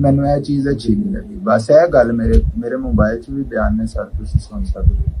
ਮੈਨੂੰ ਇਹ ਚੀਜ਼ ਅੱਛੀ ਨਹੀਂ ਲੱਗੀ। ਬਸ ਇਹ ਗੱਲ ਮੇਰੇ ਮੋਬਾਈਲ 'ਚ ਵੀ ਬਿਆਨ ਨੇ ਸਰ, ਤੁਸੀਂ ਸੁਣ ਸਕਦੇ ਹੋ।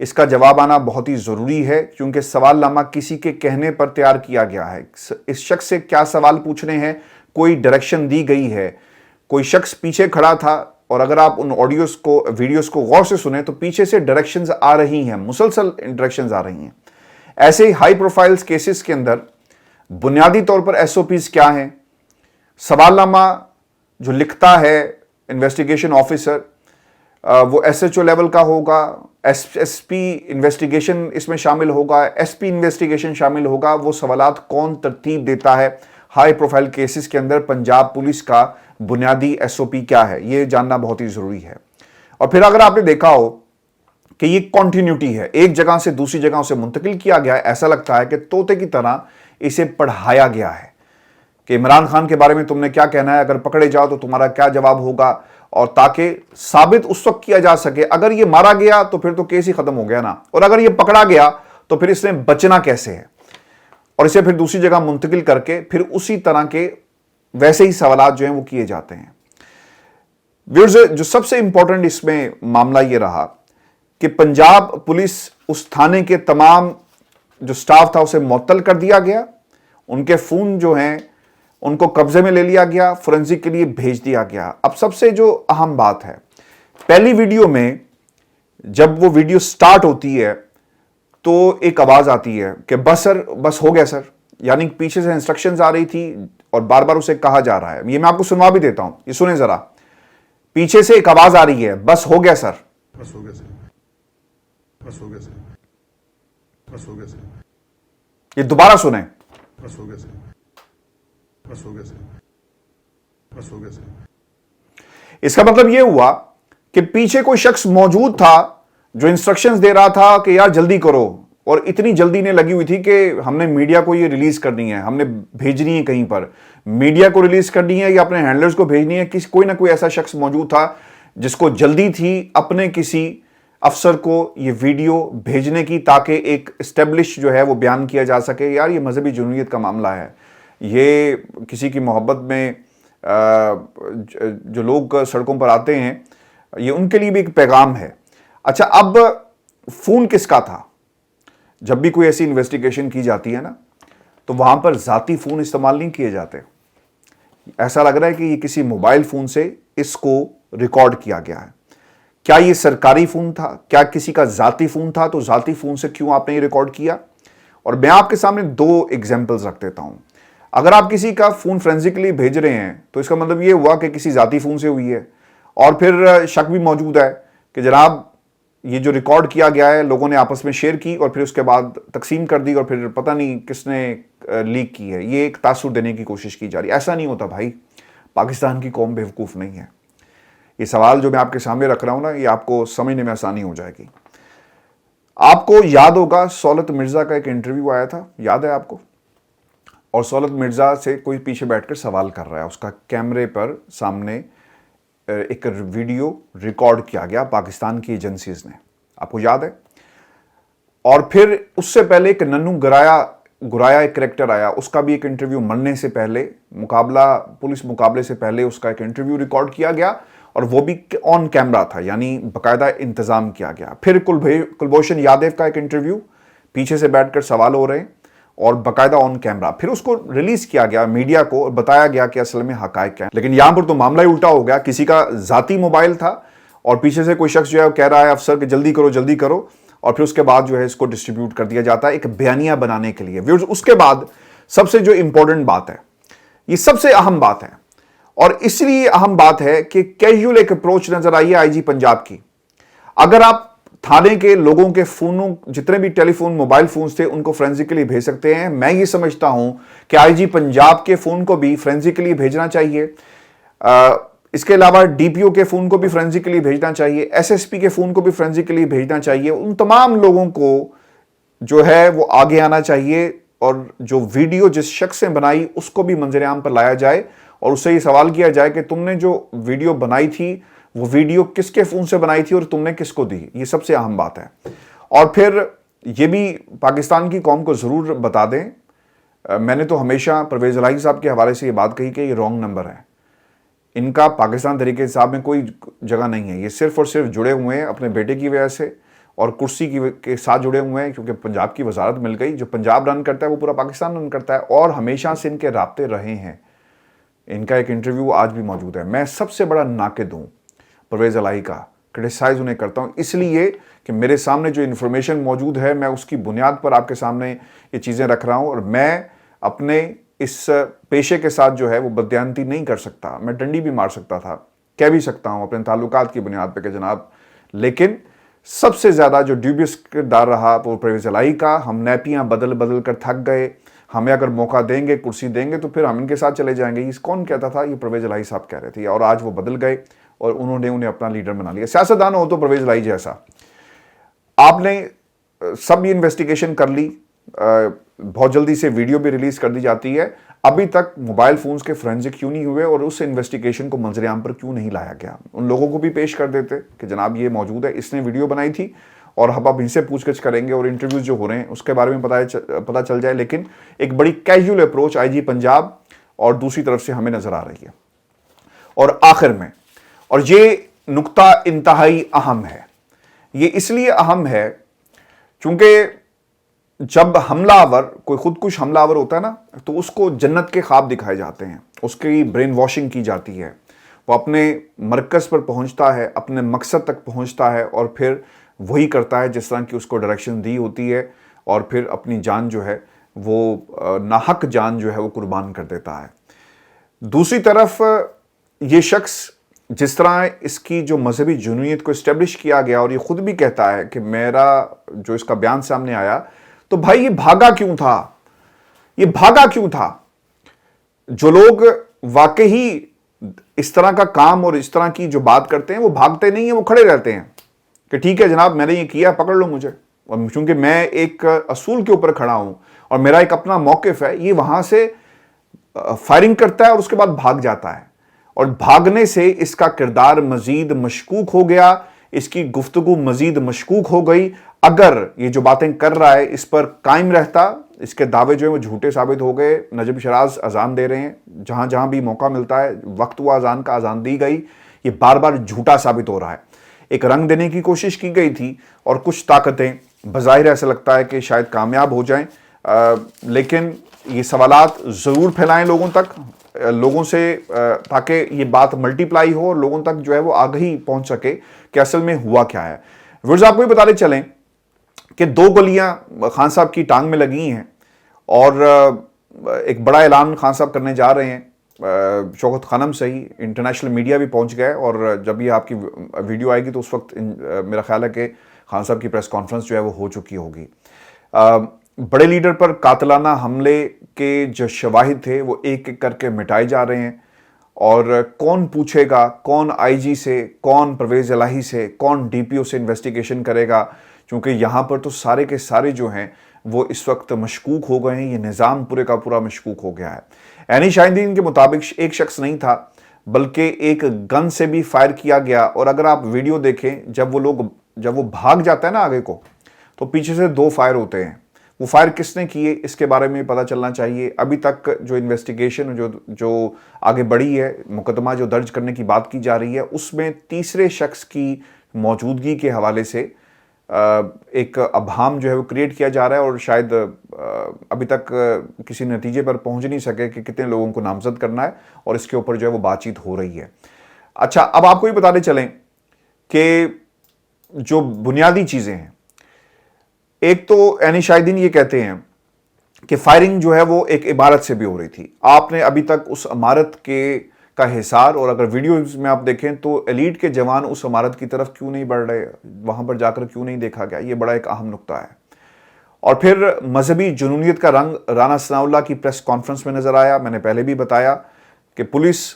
اس کا جواب آنا بہت ہی ضروری ہے کیونکہ سوال نامہ کسی کے کہنے پر تیار کیا گیا ہے. اس شخص سے کیا سوال پوچھنے ہیں, کوئی ڈائریکشن دی گئی ہے. کوئی شخص پیچھے کھڑا تھا اور اگر آپ ان آڈیوز کو ویڈیوز کو غور سے سنیں تو پیچھے سے ڈائریکشنز آ رہی ہیں, مسلسل ڈائریکشنز آ رہی ہیں. ایسے ہی ہائی پروفائلز کیسز کے اندر بنیادی طور پر ایس او پیز کیا ہیں, سوال نامہ جو لکھتا ہے انویسٹیگیشن آفیسر وہ ایس ایچ او لیول کا ہوگا, ایس پی انویسٹیگیشن اس میں شامل ہوگا, ایس پی انویسٹیگیشن شامل ہوگا. وہ سوالات کون ترتیب دیتا ہے ہائی پروفائل کیسز کے اندر, پنجاب پولیس کا بنیادی ایس او پی کیا ہے, یہ جاننا بہت ہی ضروری ہے. اور پھر اگر آپ نے دیکھا ہو کہ یہ کنٹینیوٹی ہے, ایک جگہ سے دوسری جگہ اسے منتقل کیا گیا ہے, ایسا لگتا ہے کہ طوطے کی طرح اسے پڑھایا گیا ہے کہ عمران خان کے بارے میں تم نے کیا کہنا ہے, اگر پکڑے جاؤ تو تمہارا کیا جواب ہوگا, اور تاکہ ثابت اس وقت کیا جا سکے اگر یہ مارا گیا تو پھر تو کیس ہی ختم ہو گیا نا, اور اگر یہ پکڑا گیا تو پھر اس نے بچنا کیسے ہے, اور اسے پھر دوسری جگہ منتقل کر کے پھر اسی طرح کے ویسے ہی سوالات جو ہیں وہ کیے جاتے ہیں. ویورز, جو سب سے امپورٹنٹ اس میں معاملہ یہ رہا کہ پنجاب پولیس اس تھانے کے تمام جو سٹاف تھا اسے معطل کر دیا گیا, ان کے فون جو ہیں ان کو قبضے میں لے لیا گیا, فورنزک کے لیے بھیج دیا گیا. اب سب سے جو اہم بات ہے, پہلی ویڈیو میں جب وہ ویڈیو سٹارٹ ہوتی ہے تو ایک آواز آتی ہے کہ بس سر, بس ہو گیا سر, یعنی پیچھے سے انسٹرکشنز آ رہی تھی اور بار بار اسے کہا جا رہا ہے. یہ میں آپ کو سنوا بھی دیتا ہوں, یہ سنیں ذرا. پیچھے سے ایک آواز آ رہی ہے, بس ہو گیا سر, بس ہو گیا سر, بس ہو گیا سر, بس ہو گیا سر, یہ دوبارہ سنیں. بس ہو گیا سر, بس ہو گیا سر, بس ہو گیا سر. اس کا مطلب یہ ہوا کہ پیچھے کوئی شخص موجود تھا جو انسٹرکشنز دے رہا تھا کہ یار جلدی کرو, اور اتنی جلدی نے لگی ہوئی تھی کہ ہم نے میڈیا کو یہ ریلیز کرنی ہے, ہم نے بھیجنی ہے کہیں پر, میڈیا کو ریلیز کرنی ہے یا اپنے ہینڈلرز کو بھیجنی ہے. کوئی نہ کوئی ایسا شخص موجود تھا جس کو جلدی تھی اپنے کسی افسر کو یہ ویڈیو بھیجنے کی تاکہ ایک اسٹیبلش جو ہے وہ بیان کیا جا سکے یار یہ مذہبی جنونیت کا معاملہ ہے, یہ کسی کی محبت میں جو لوگ سڑکوں پر آتے ہیں یہ ان کے لیے بھی ایک پیغام ہے. اچھا, اب فون کس کا تھا؟ جب بھی کوئی ایسی انویسٹیگیشن کی جاتی ہے نا تو وہاں پر ذاتی فون استعمال نہیں کیے جاتے. ایسا لگ رہا ہے کہ یہ کسی موبائل فون سے اس کو ریکارڈ کیا گیا ہے. کیا یہ سرکاری فون تھا, کیا کسی کا ذاتی فون تھا؟ تو ذاتی فون سے کیوں آپ نے یہ ریکارڈ کیا؟ اور میں آپ کے سامنے دو ایگزامپلز رکھ دیتا ہوں. اگر آپ کسی کا فون فورینزکلی بھیج رہے ہیں تو اس کا مطلب یہ ہوا کہ کسی ذاتی فون سے ہوئی ہے, اور پھر شک بھی موجود ہے کہ جناب یہ جو ریکارڈ کیا گیا ہے لوگوں نے آپس میں شیئر کی اور پھر اس کے بعد تقسیم کر دی اور پھر پتہ نہیں کس نے لیک کی ہے. یہ ایک تاثر دینے کی کوشش کی جا رہی ہے. ایسا نہیں ہوتا بھائی, پاکستان کی قوم بیوقوف نہیں ہے. یہ سوال جو میں آپ کے سامنے رکھ رہا ہوں نا یہ آپ کو سمجھنے میں آسانی ہو جائے گی. آپ کو یاد ہوگا سولت مرزا کا ایک انٹرویو آیا تھا, یاد ہے آپ کو؟ اور سولت مرزا سے کوئی پیچھے بیٹھ کر سوال کر رہا ہے, اس کا کیمرے پر سامنے ایک ویڈیو ریکارڈ کیا گیا پاکستان کی ایجنسیز نے, آپ کو یاد ہے؟ اور پھر اس سے پہلے ایک ننو گرایا ایک کریکٹر آیا, اس کا بھی ایک انٹرویو مرنے سے پہلے پولیس مقابلے سے پہلے اس کا ایک انٹرویو ریکارڈ کیا گیا اور وہ بھی آن کیمرہ تھا, یعنی باقاعدہ انتظام کیا گیا. پھر کلبھوشن یادو کا ایک انٹرویو, پیچھے سے بیٹھ کر سوال ہو رہے ہیں اور باقاعدہ آن کیمرہ. پھر اس کو ریلیز کیا گیا میڈیا کو اور بتایا گیا کہ اصل میں حقائق کیا ہیں. لیکن یہاں پر تو معاملہ ہی الٹا ہو گیا, کسی کا ذاتی موبائل تھا اور پیچھے سے کوئی شخص جو ہے وہ کہہ رہا ہے افسر کہ جلدی کرو جلدی کرو, اور پھر اس کے بعد جو ہے اس کو ڈسٹریبیوٹ کر دیا جاتا ہے ایک بیانیہ بنانے کے لیے. اس کے بعد سب سے جو امپورٹنٹ بات ہے, یہ سب سے اہم بات ہے, اور اس لیے اہم بات ہے کہ کیجول ایک اپروچ نظر آئی ہے آئی جی پنجاب کی. اگر آپ تھانے کے لوگوں کے فونوں جتنے بھی ٹیلی فون موبائل فونز تھے ان کو فورینزکلی بھیج سکتے ہیں, میں یہ سمجھتا ہوں کہ آئی جی پنجاب کے فون کو بھی فورینزکلی بھیجنا چاہیے. اس کے علاوہ ڈی پی او کے فون کو بھی فورینزکلی بھیجنا چاہیے, ایس ایس پی کے فون کو بھی فورینزکلی بھیجنا چاہیے. ان تمام لوگوں کو جو ہے وہ آگے آنا چاہیے اور جو ویڈیو جس شخص نے بنائی اس کو بھی منظر عام پر لایا جائے اور اس سے یہ سوال کیا جائے کہ تم نے جو ویڈیو بنائی تھی وہ ویڈیو کس کے فون سے بنائی تھی اور تم نے کس کو دی. یہ سب سے اہم بات ہے. اور پھر یہ بھی پاکستان کی قوم کو ضرور بتا دیں, میں نے تو ہمیشہ پرویز الہی صاحب کے حوالے سے یہ بات کہی کہ یہ رانگ نمبر ہے. ان کا پاکستان تحریک انصاف میں کوئی جگہ نہیں ہے. یہ صرف اور صرف جڑے ہوئے ہیں اپنے بیٹے کی وجہ سے اور کرسی کے ساتھ جڑے ہوئے ہیں کیونکہ پنجاب کی وزارت مل گئی. جو پنجاب رن کرتا ہے وہ پورا پاکستان رن کرتا ہے اور ہمیشہ سے ان کے رابطے رہے ہیں. ان کا ایک انٹرویو آج بھی موجود ہے. میں سب سے بڑا ناقد ہوں پرویز الہی کا, کرٹیسائز انہیں کرتا ہوں اس لیے کہ میرے سامنے جو انفارمیشن موجود ہے میں اس کی بنیاد پر آپ کے سامنے یہ چیزیں رکھ رہا ہوں, اور میں اپنے اس پیشے کے ساتھ جو ہے وہ بددیانتی نہیں کر سکتا. میں ڈنڈی بھی مار سکتا تھا, کہہ بھی سکتا ہوں اپنے تعلقات کی بنیاد پہ کہ جناب, لیکن سب سے زیادہ جو ڈیوبیس کردار رہا وہ پرویز الہی کا. ہم نیپیاں بدل بدل کر تھک گئے. ہمیں اگر موقع دیں گے, کرسی دیں گے تو پھر ہم ان کے ساتھ چلے جائیں گے. یہ کون کہتا تھا؟ یہ پرویز الہی صاحب کہہ رہے تھے, اور آج وہ بدل گئے اور انہوں نے انہیں اپنا لیڈر بنا لیا. سیاستدان ہو تو پرویز الہی جیسا. آپ نے سب یہ انویسٹیگیشن کر لی, بہت جلدی سے ویڈیو بھی ریلیز کر دی جاتی ہے. ابھی تک موبائل فونز کے فرینزک کیوں نہیں ہوئے اور اس انویسٹیگیشن کو منظر عام پر کیوں نہیں لایا گیا؟ ان لوگوں کو بھی پیش کر دیتے کہ جناب یہ موجود ہے, اس نے ویڈیو بنائی تھی اور اب ان سے پوچھ گچھ کریں گے اور انٹرویوز جو ہو رہے ہیں اس کے بارے میں پتہ چل جائے. لیکن ایک بڑی کیجول اپروچ آئی جی پنجاب اور دوسری طرف سے ہمیں نظر آ رہی ہے. اور آخر میں, اور یہ نقطہ انتہائی اہم ہے, یہ اس لیے اہم ہے چونکہ جب حملہ آور, کوئی خودکش حملہ آور ہوتا ہے نا, تو اس کو جنت کے خواب دکھائے جاتے ہیں, اس کی برین واشنگ کی جاتی ہے. وہ اپنے مرکز پر پہنچتا ہے, اپنے مقصد تک پہنچتا ہے اور پھر وہی کرتا ہے جس طرح کی اس کو ڈائریکشن دی ہوتی ہے, اور پھر اپنی جان جو ہے وہ ناحق جان جو ہے وہ قربان کر دیتا ہے. دوسری طرف یہ شخص جس طرح اس کی جو مذہبی جنونیت کو اسٹیبلش کیا گیا, اور یہ خود بھی کہتا ہے کہ میرا جو اس کا بیان سامنے آیا, تو بھائی یہ بھاگا کیوں تھا؟ یہ بھاگا کیوں تھا؟ جو لوگ واقعی اس طرح کا کام اور اس طرح کی جو بات کرتے ہیں وہ بھاگتے نہیں ہیں, وہ کھڑے رہتے ہیں کہ ٹھیک ہے جناب میں نے یہ کیا, پکڑ لو مجھے. اور چونکہ میں ایک اصول کے اوپر کھڑا ہوں اور میرا ایک اپنا موقف ہے, یہ وہاں سے فائرنگ کرتا ہے اور اس کے بعد بھاگ جاتا ہے. اور بھاگنے سے اس کا کردار مزید مشکوک ہو گیا, اس کی گفتگو مزید مشکوک ہو گئی. اگر یہ جو باتیں کر رہا ہے اس پر قائم رہتا, اس کے دعوے جو ہیں وہ جھوٹے ثابت ہو گئے. نجب شراز اذان دے رہے ہیں, جہاں جہاں بھی موقع ملتا ہے وقت ہوا اذان کا, اذان دی گئی, یہ بار بار جھوٹا ثابت ہو رہا ہے. ایک رنگ دینے کی کوشش کی گئی تھی اور کچھ طاقتیں بظاہر ایسا لگتا ہے کہ شاید کامیاب ہو جائیں, لیکن یہ سوالات ضرور پھیلائیں لوگوں تک, لوگوں سے, تاکہ یہ بات ملٹی پلائی ہو اور لوگوں تک جو ہے وہ آگہی پہنچ سکے کہ اصل میں ہوا کیا ہے. ویورز آپ کو بھی بتاتے چلیں کہ 2 گولیاں خان صاحب کی ٹانگ میں لگی ہیں اور ایک بڑا اعلان خان صاحب کرنے جا رہے ہیں. شوکت خانم سے ہی انٹرنیشنل میڈیا بھی پہنچ گئے, اور جب یہ آپ کی ویڈیو آئے گی تو اس وقت میرا خیال ہے کہ خان صاحب کی پریس کانفرنس جو ہے وہ ہو چکی ہوگی. بڑے لیڈر پر قاتلانہ حملے کے جو شواہد تھے وہ ایک ایک کر کے مٹائے جا رہے ہیں, اور کون پوچھے گا, کون آئی جی سے, کون پرویز الہی سے, کون ڈی پی او سے انویسٹیگیشن کرے گا, چونکہ یہاں پر تو سارے کے سارے جو ہیں وہ اس وقت مشکوک ہو گئے ہیں. یہ نظام پورے کا پورا مشکوک ہو گیا ہے. عینی شاہدین کے مطابق ایک شخص نہیں تھا بلکہ ایک گن سے بھی فائر کیا گیا, اور اگر آپ ویڈیو دیکھیں جب وہ بھاگ جاتا ہے نا آگے کو, تو پیچھے سے 2 فائر ہوتے ہیں. وہ فائر کس نے کیے اس کے بارے میں پتہ چلنا چاہیے. ابھی تک جو انویسٹیگیشن جو آگے بڑھی ہے, مقدمہ جو درج کرنے کی بات کی جا رہی ہے, اس میں تیسرے شخص کی موجودگی کے حوالے سے ایک ابہام جو ہے وہ کریٹ کیا جا رہا ہے, اور شاید ابھی تک کسی نتیجے پر پہنچ نہیں سکے کہ کتنے لوگوں کو نامزد کرنا ہے, اور اس کے اوپر جو ہے وہ بات چیت ہو رہی ہے. اچھا, اب آپ کو یہ بتاتے چلیں کہ جو بنیادی چیزیں ہیں, ایک تو عینی شاہدین یہ کہتے ہیں کہ فائرنگ جو ہے وہ ایک عمارت سے بھی ہو رہی تھی. آپ نے ابھی تک اس عمارت کا حصار, اور اگر ویڈیوز میں آپ دیکھیں تو ایلیٹ کے جوان اس عمارت کی طرف کیوں نہیں بڑھ رہے, وہاں پر جا کر کیوں نہیں دیکھا گیا, یہ بڑا ایک اہم نقطہ ہے. اور پھر مذہبی جنونیت کا رنگ رانا ثناء اللہ کی پریس کانفرنس میں نظر آیا. میں نے پہلے بھی بتایا کہ پولیس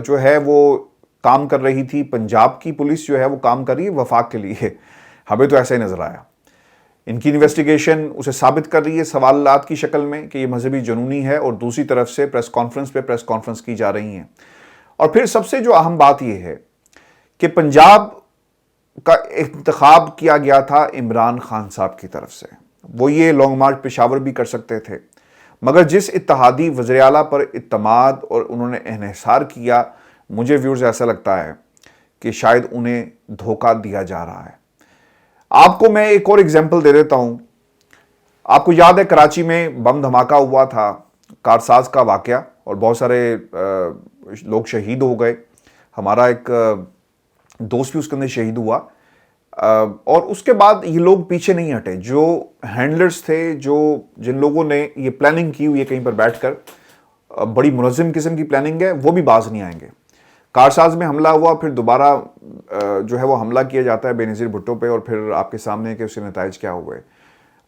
جو ہے وہ کام کر رہی تھی, پنجاب کی پولیس جو ہے وہ کام کر رہی ہے وفاق کے لیے, ہمیں تو ایسا ہی نظر آیا. ان کی انویسٹیگیشن اسے ثابت کر رہی ہے سوالات کی شکل میں کہ یہ مذہبی جنونی ہے, اور دوسری طرف سے پریس کانفرنس کی جا رہی ہیں. اور پھر سب سے جو اہم بات یہ ہے کہ پنجاب کا انتخاب کیا گیا تھا عمران خان صاحب کی طرف سے. وہ یہ لانگ مارچ پشاور بھی کر سکتے تھے, مگر جس اتحادی وزیر اعلیٰ پر اعتماد اور انہوں نے انحصار کیا, مجھے ویورز ایسا لگتا ہے کہ شاید انہیں دھوکہ دیا جا رہا ہے. آپ کو میں ایک اور ایگزامپل دے دیتا ہوں. آپ کو یاد ہے کراچی میں بم دھماکہ ہوا تھا, کارساز کا واقعہ, اور بہت سارے لوگ شہید ہو گئے. ہمارا ایک دوست بھی اس کے اندر شہید ہوا, اور اس کے بعد یہ لوگ پیچھے نہیں ہٹے. جو ہینڈلرز تھے, جن لوگوں نے یہ پلاننگ کی ہوئی ہے کہیں پر بیٹھ کر, بڑی منظم قسم کی پلاننگ ہے, وہ بھی باز نہیں آئیں گے. کارساز میں حملہ ہوا, پھر دوبارہ جو ہے وہ حملہ کیا جاتا ہے بے نظیر بھٹو پہ, اور پھر آپ کے سامنے ہے کہ اس کے نتائج کیا ہوئے.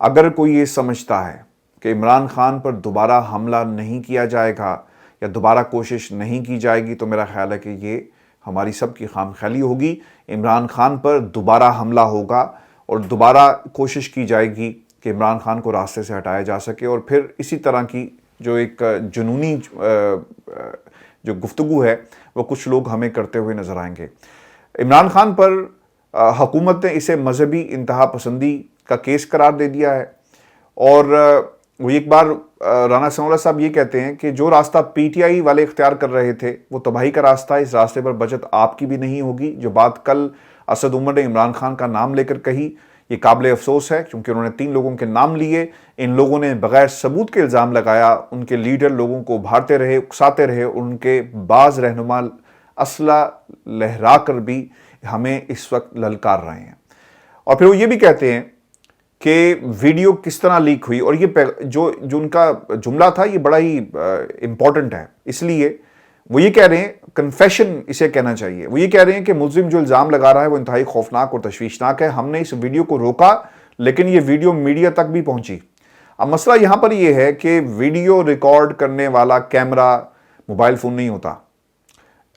اگر کوئی یہ سمجھتا ہے کہ عمران خان پر دوبارہ حملہ نہیں کیا جائے گا یا دوبارہ کوشش نہیں کی جائے گی, تو میرا خیال ہے کہ یہ ہماری سب کی خام خیالی ہوگی. عمران خان پر دوبارہ حملہ ہوگا اور دوبارہ کوشش کی جائے گی کہ عمران خان کو راستے سے ہٹایا جا سکے, اور پھر اسی طرح کی جو ایک جنونی جو گفتگو ہے وہ کچھ لوگ ہمیں کرتے ہوئے نظر آئیں گے. عمران خان پر حکومت نے اسے مذہبی انتہا پسندی کا کیس قرار دے دیا ہے, اور وہ ایک بار رانا ثناء اللہ صاحب یہ کہتے ہیں کہ جو راستہ پی ٹی آئی والے اختیار کر رہے تھے وہ تباہی کا راستہ ہے, اس راستے پر بچت آپ کی بھی نہیں ہوگی. جو بات کل اسد عمر نے عمران خان کا نام لے کر کہی, یہ قابل افسوس ہے, کیونکہ انہوں نے 3 لوگوں کے نام لیے. ان لوگوں نے بغیر ثبوت کے الزام لگایا, ان کے لیڈر لوگوں کو بھارتے رہے, اکساتے رہے, ان کے بعض رہنما اسلحہ لہرا کر بھی ہمیں اس وقت للکار رہے ہیں. اور پھر وہ یہ بھی کہتے ہیں کہ ویڈیو کس طرح لیک ہوئی, اور یہ جو ان کا جملہ تھا یہ بڑا ہی امپورٹنٹ ہے, اس لیے وہ یہ کہہ رہے ہیں, کنفیشن اسے کہنا چاہیے, وہ یہ کہہ رہے ہیں کہ ملزم جو الزام لگا رہا ہے وہ انتہائی خوفناک اور تشویشناک ہے. ہم نے اس ویڈیو کو روکا لیکن یہ ویڈیو میڈیا تک بھی پہنچی. اب مسئلہ یہاں پر یہ ہے کہ ویڈیو ریکارڈ کرنے والا کیمرہ موبائل فون نہیں ہوتا.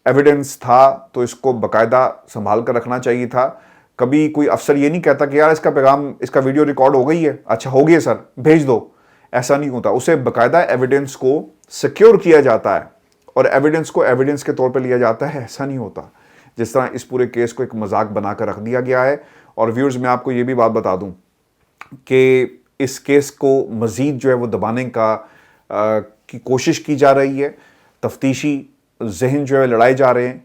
ایویڈنس تھا تو اس کو باقاعدہ سنبھال کر رکھنا چاہیے تھا. کبھی کوئی افسر یہ نہیں کہتا کہ یار اس کا پیغام, اس کا ویڈیو ریکارڈ ہو گئی ہے, اچھا ہو گیا سر بھیج دو. ایسا نہیں ہوتا, اسے باقاعدہ ایویڈنس کو سیکیور کیا جاتا ہے اور ایویڈنس کو ایویڈنس کے طور پہ لیا جاتا ہے. ایسا نہیں ہوتا جس طرح اس پورے کیس کو ایک مذاق بنا کر رکھ دیا گیا ہے. اور ویورز, میں آپ کو یہ بھی بات بتا دوں کہ اس کیس کو مزید جو ہے وہ دبانے کی کوشش کی جا رہی ہے. تفتیشی ذہن جو ہے لڑائے جا رہے ہیں,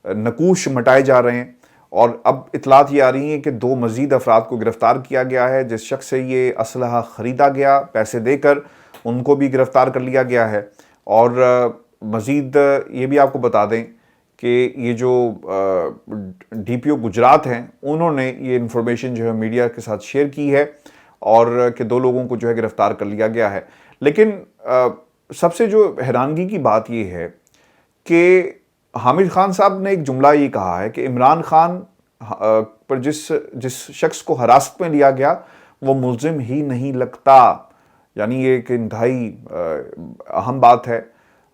نقوش مٹائے جا رہے ہیں, اور اب اطلاعات یہ آ رہی ہیں کہ 2 مزید افراد کو گرفتار کیا گیا ہے. جس شخص سے یہ اسلحہ خریدا گیا پیسے دے کر, ان کو بھی گرفتار کر لیا گیا ہے. اور مزید یہ بھی آپ کو بتا دیں کہ یہ جو ڈی پی او گجرات ہیں, انہوں نے یہ انفارمیشن جو ہے میڈیا کے ساتھ شیئر کی ہے, اور کہ 2 لوگوں کو جو ہے گرفتار کر لیا گیا ہے. لیکن سب سے جو حیرانگی کی بات یہ ہے کہ حامد خان صاحب نے ایک جملہ یہ کہا ہے کہ عمران خان پر جس شخص کو حراست میں لیا گیا وہ ملزم ہی نہیں لگتا. یعنی یہ ایک انتہائی اہم بات ہے.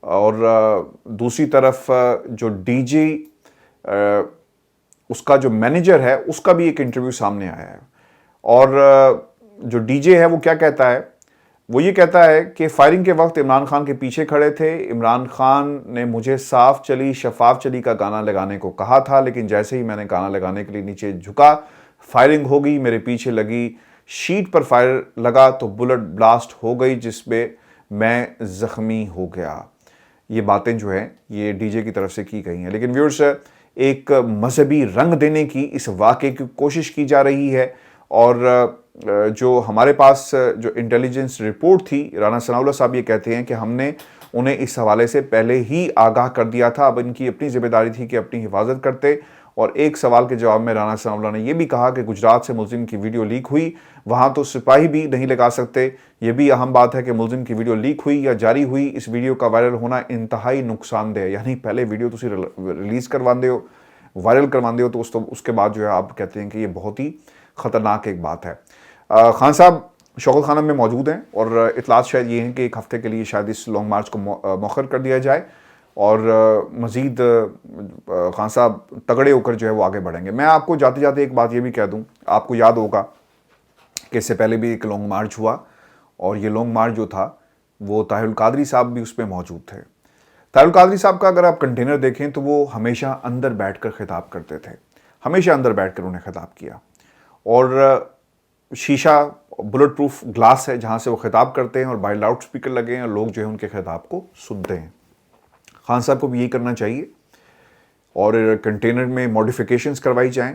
اور دوسری طرف جو ڈی جی, اس کا جو مینیجر ہے, اس کا بھی ایک انٹرویو سامنے آیا ہے. اور جو ڈی جے ہے وہ کیا کہتا ہے, وہ یہ کہتا ہے کہ فائرنگ کے وقت عمران خان کے پیچھے کھڑے تھے. عمران خان نے مجھے صاف چلی شفاف چلی کا گانا لگانے کو کہا تھا, لیکن جیسے ہی میں نے گانا لگانے کے لیے نیچے جھکا, فائرنگ ہو گئی, میرے پیچھے لگی شیٹ پر فائر لگا تو بلٹ بلاسٹ ہو گئی جس میں میں زخمی ہو گیا. یہ باتیں جو ہیں یہ ڈی جے کی طرف سے کی گئی ہیں. لیکن ویورز, ایک مذہبی رنگ دینے کی اس واقعے کی کوشش کی جا رہی ہے, اور جو ہمارے پاس جو انٹیلیجنس رپورٹ تھی, رانا ثناء اللہ صاحب یہ کہتے ہیں کہ ہم نے انہیں اس حوالے سے پہلے ہی آگاہ کر دیا تھا. اب ان کی اپنی ذمہ داری تھی کہ اپنی حفاظت کرتے. اور ایک سوال کے جواب میں رانا ثناء اللہ نے یہ بھی کہا کہ گجرات سے ملزم کی ویڈیو لیک ہوئی, وہاں تو سپاہی بھی نہیں لگا سکتے. یہ بھی اہم بات ہے کہ ملزم کی ویڈیو لیک ہوئی یا جاری ہوئی, اس ویڈیو کا وائرل ہونا انتہائی نقصان دہ. یعنی پہلے ویڈیو تسی ریلیز کرواندے ہو, وائرل کرواندے ہو, تو اس کے بعد جو ہے آپ کہتے ہیں کہ یہ بہت ہی خطرناک ایک بات ہے. خان صاحب شوکت خانم میں موجود ہیں, اور اطلاعات شاید یہ ہیں کہ 1 ہفتے کے لیے شاید اس لانگ مارچ کو مؤخر کر دیا جائے, اور مزید خان صاحب تگڑے ہو کر جو ہے وہ آگے بڑھیں گے. میں آپ کو جاتے جاتے ایک بات یہ بھی کہہ دوں, آپ کو یاد ہوگا کہ اس سے پہلے بھی ایک لانگ مارچ ہوا, اور یہ لانگ مارچ جو تھا وہ طاہر القادری صاحب بھی اس پہ موجود تھے. طاہر القادری صاحب کا اگر آپ کنٹینر دیکھیں تو وہ ہمیشہ اندر بیٹھ کر خطاب کرتے تھے, ہمیشہ اندر بیٹھ کر انہیں خطاب کیا, اور شیشہ بلٹ پروف گلاس ہے جہاں سے وہ خطاب کرتے ہیں, اور باہر لاؤڈ سپیکر لگے ہیں, اور لوگ جو ہے ان کے خطاب کو سنتے ہیں. خان صاحب کو بھی یہی کرنا چاہیے, اور کنٹینر میں موڈیفیکیشنز کروائی جائیں.